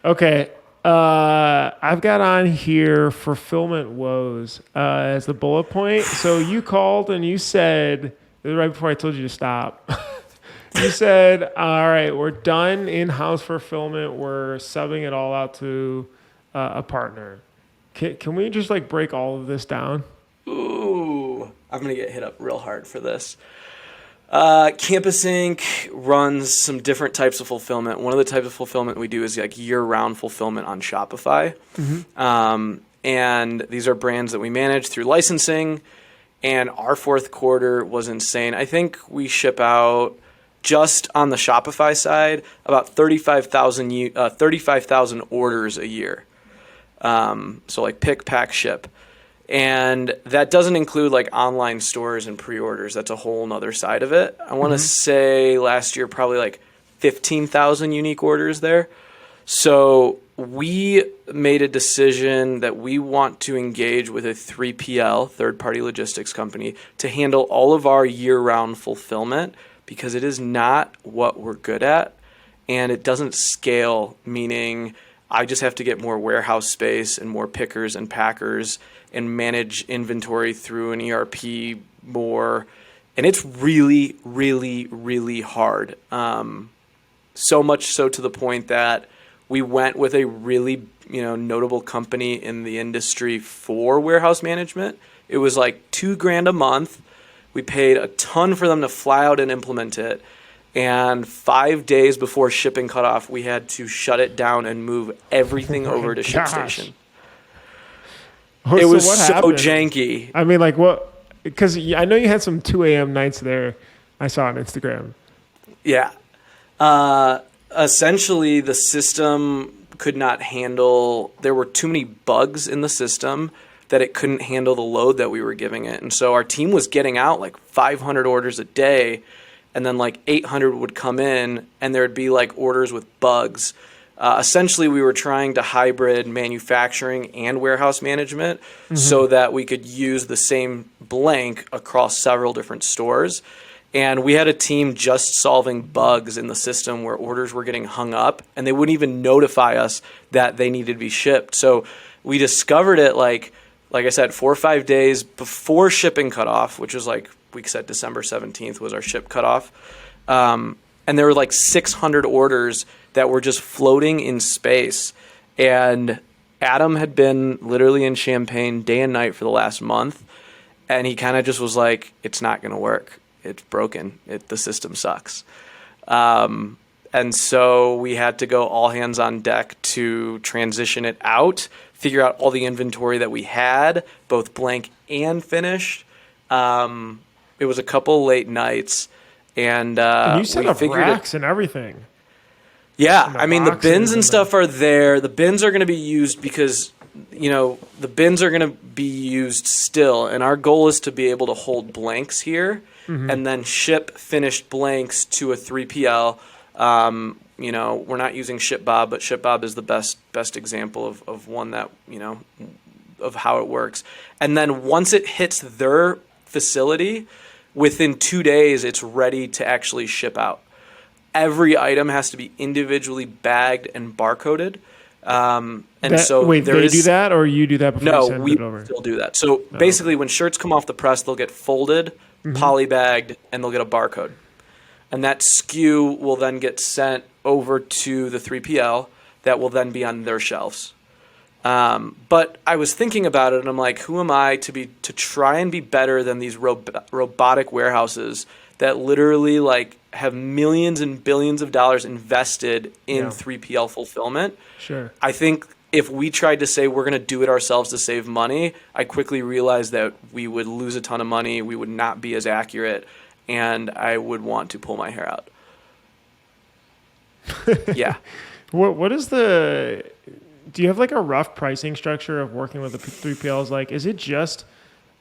Okay. I've got on here fulfillment woes as the bullet point. So you called and you said, this was right before I told you to stop. You said, all right, we're done in-house fulfillment. We're subbing it all out to a partner. Can we just like break all of this down? Ooh, I'm gonna get hit up real hard for this. Campus Inc. runs some different types of fulfillment. One of the types of fulfillment we do is like year-round fulfillment on Shopify. And these are brands that we manage through licensing. And our fourth quarter was insane. I think we ship out just on the Shopify side about 35,000 orders a year. So like pick, pack, ship. And that doesn't include like online stores and pre-orders. That's a whole nother side of it. I want to say last year probably like 15,000 unique orders there. So we made a decision that we want to engage with a 3PL, third-party logistics company, to handle all of our year-round fulfillment because it is not what we're good at and it doesn't scale, meaning I just have to get more warehouse space and more pickers and packers and manage inventory through an ERP more. And it's really, really, really hard. So much so to the point that we went with a really, notable company in the industry for warehouse management. It was like $2,000 a month. We paid a ton for them to fly out and implement it. And 5 days before shipping cutoff, we had to shut it down and move everything over to ShipStation. It was so janky. I mean, like what? Because I know you had some 2 a.m. nights there. I saw on Instagram. Yeah. Essentially, the system could not handle. There were too many bugs in the system that it couldn't handle the load that we were giving it. And so our team was getting out like 500 orders a day, and then like 800 would come in, and there'd be like orders with bugs. Essentially, we were trying to hybrid manufacturing and warehouse management so that we could use the same blank across several different stores. And we had a team just solving bugs in the system where orders were getting hung up, and they wouldn't even notify us that they needed to be shipped. So we discovered it like I said, 4 or 5 days before shipping cutoff, which was like we said December 17th was our ship cutoff. And there were like 600 orders that were just floating in space. And Adam had been literally in Champaign day and night for the last month. And he kind of just was like, it's not going to work. It's broken. The system sucks. And so we had to go all hands on deck to transition it out, figure out all the inventory that we had, both blank and finished. It was a couple late nights. And you set up racks and everything. Yeah, I mean, the bins and stuff are there. The bins are going to be used because, the bins are going to be used still. And our goal is to be able to hold blanks here and then ship finished blanks to a 3PL. We're not using ShipBob, but ShipBob is the best example of one that, of how it works. And then once it hits their facility, within 2 days, it's ready to actually ship out. Every item has to be individually bagged and barcoded. Wait, they do that, or you do that before you send it over? No, we still do that. So basically, when shirts come off the press, they'll get folded, polybagged, and they'll get a barcode. And that SKU will then get sent over to the 3PL that will then be on their shelves. But I was thinking about it, and I'm like, who am I to try and be better than these robotic warehouses that literally like have millions and billions of dollars invested in 3PL fulfillment? Sure. I think if we tried to say we're going to do it ourselves to save money, I quickly realized that we would lose a ton of money, we would not be as accurate, and I would want to pull my hair out. Yeah. What is the... Do you have like a rough pricing structure of working with the 3PLs? Like, is it just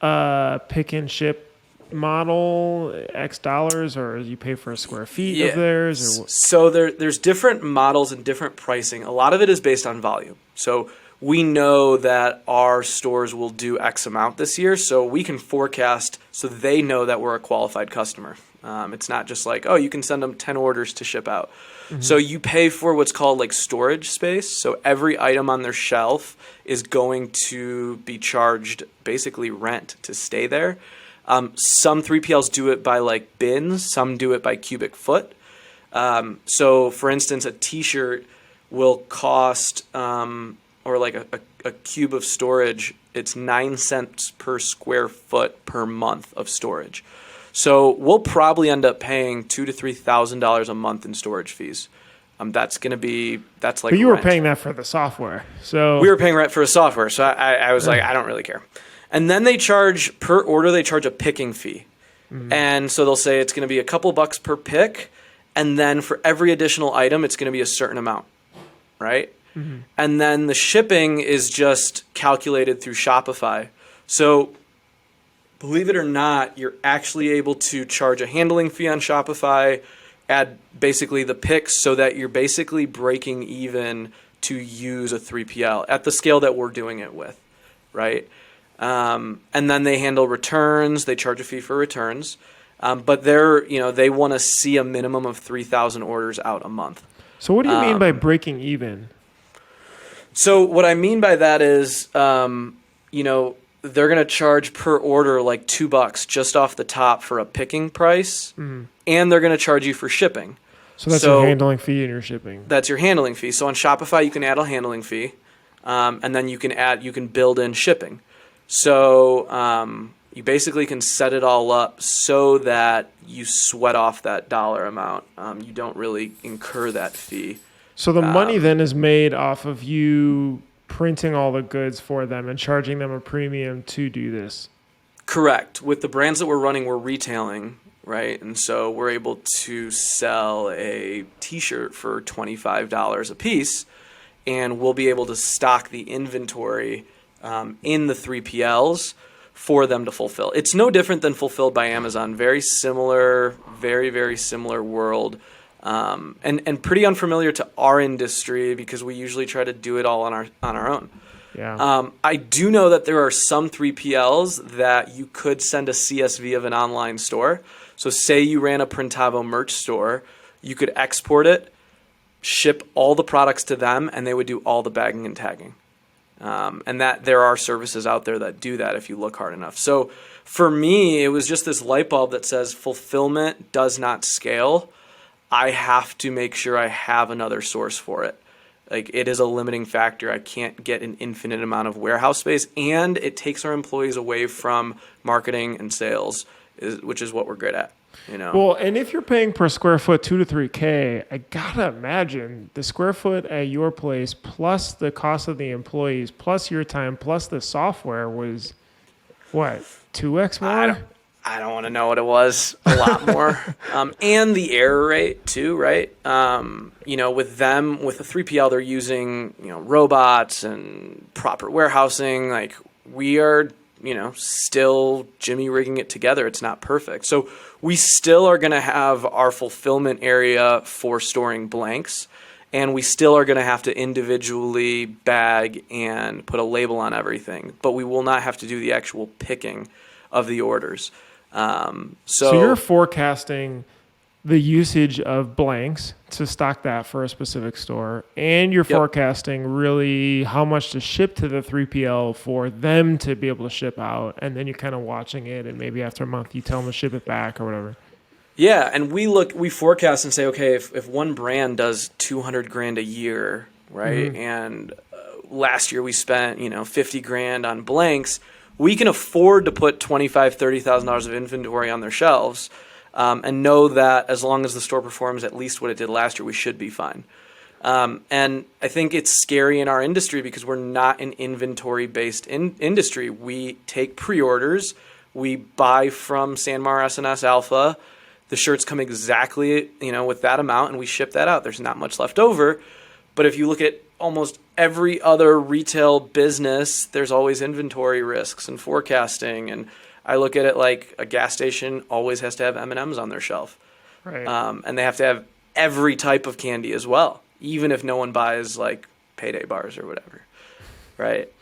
pick and ship model X dollars, or you pay for a square feet of theirs? Or so there's different models and different pricing. A lot of it is based on volume. So we know that our stores will do X amount this year, so we can forecast so they know that we're a qualified customer. It's not just like, oh, you can send them 10 orders to ship out. So you pay for what's called like storage space. So every item on their shelf is going to be charged basically rent to stay there. Some 3PLs do it by like bins, some do it by cubic foot. So for instance, a t-shirt will cost, or like a cube of storage, it's 9 cents per square foot per month of storage. So we'll probably end up paying $2,000 to $3,000 a month in storage fees. That's like. But you were paying that for the software, so we were paying rent for a software. So I was like, I don't really care. And then they charge per order. They charge a picking fee, and so they'll say it's going to be a couple bucks per pick, and then for every additional item, it's going to be a certain amount, right? And then the shipping is just calculated through Shopify. So believe it or not, you're actually able to charge a handling fee on Shopify, add basically the picks so that you're basically breaking even to use a 3PL at the scale that we're doing it with, right? And then they handle returns. They charge a fee for returns. But they want to see a minimum of 3,000 orders out a month. So what do you mean by breaking even? So what I mean by that is, they're going to charge per order like $2 just off the top for a picking price, and they're going to charge you for shipping. So that's your handling fee and your shipping. That's your handling fee. So on Shopify, you can add a handling fee, and then you can build in shipping. So you basically can set it all up so that you sweat off that dollar amount. You don't really incur that fee. So the money then is made off of you printing all the goods for them and charging them a premium to do this. Correct. With the brands that we're running, we're retailing, right? And so we're able to sell a t-shirt for $25 a piece, and we'll be able to stock the inventory in the 3PLs for them to fulfill. It's no different than fulfilled by Amazon. Very similar, very, very similar world. And pretty unfamiliar to our industry because we usually try to do it all on our own. Yeah. I do know that there are some 3PLs that you could send a CSV of an online store. So say you ran a Printavo merch store, you could export it, ship all the products to them, and they would do all the bagging and tagging. And that there are services out there that do that if you look hard enough. So for me, it was just this light bulb that says fulfillment does not scale. I have to make sure I have another source for it. Like, it is a limiting factor. I can't get an infinite amount of warehouse space, and it takes our employees away from marketing and sales, which is what we're good at. Well, and if you're paying per square foot $2,000 to $3,000, I gotta imagine the square foot at your place plus the cost of the employees plus your time plus the software was what, 2x more? I don't want to know what it was. A lot more. And the error rate too, right? With a 3PL, they're using, robots and proper warehousing. Like, we are, still jimmy rigging it together. It's not perfect. So we still are going to have our fulfillment area for storing blanks. And we still are going to have to individually bag and put a label on everything. But we will not have to do the actual picking of the orders. So you're forecasting the usage of blanks to stock that for a specific store, and you're forecasting really how much to ship to the 3PL for them to be able to ship out, and then you're kind of watching it, and maybe after a month you tell them to ship it back or whatever. Yeah, and we forecast and say, okay, if one brand does $200,000 a year, right, and last year we spent $50,000 on blanks. We can afford to put $25,000, $30,000 of inventory on their shelves, and know that as long as the store performs at least what it did last year, we should be fine. And I think it's scary in our industry because we're not an inventory-based industry. We take pre-orders. We buy from Sanmar SNS Alpha. The shirts come exactly with that amount, and we ship that out. There's not much left over. But if you look at almost every other retail business, there's always inventory risks and forecasting. And I look at it like a gas station always has to have M&Ms on their shelf. Right. And they have to have every type of candy as well, even if no one buys like Payday bars or whatever. Right.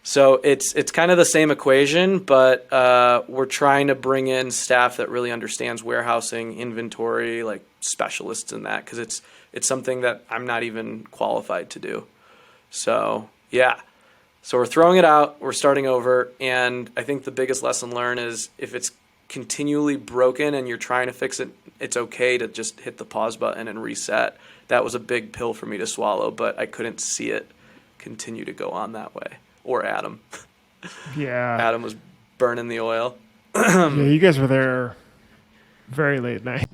So it's kind of the same equation, but we're trying to bring in staff that really understands warehousing, inventory, like specialists in that, because it's something that I'm not even qualified to do. So yeah, so we're throwing it out, we're starting over, and I think the biggest lesson learned is if it's continually broken and you're trying to fix it, it's okay to just hit the pause button and reset. That was a big pill for me to swallow, but I couldn't see it continue to go on that way. Or Adam. Yeah. Adam was burning the oil. Yeah, you guys were there very late night.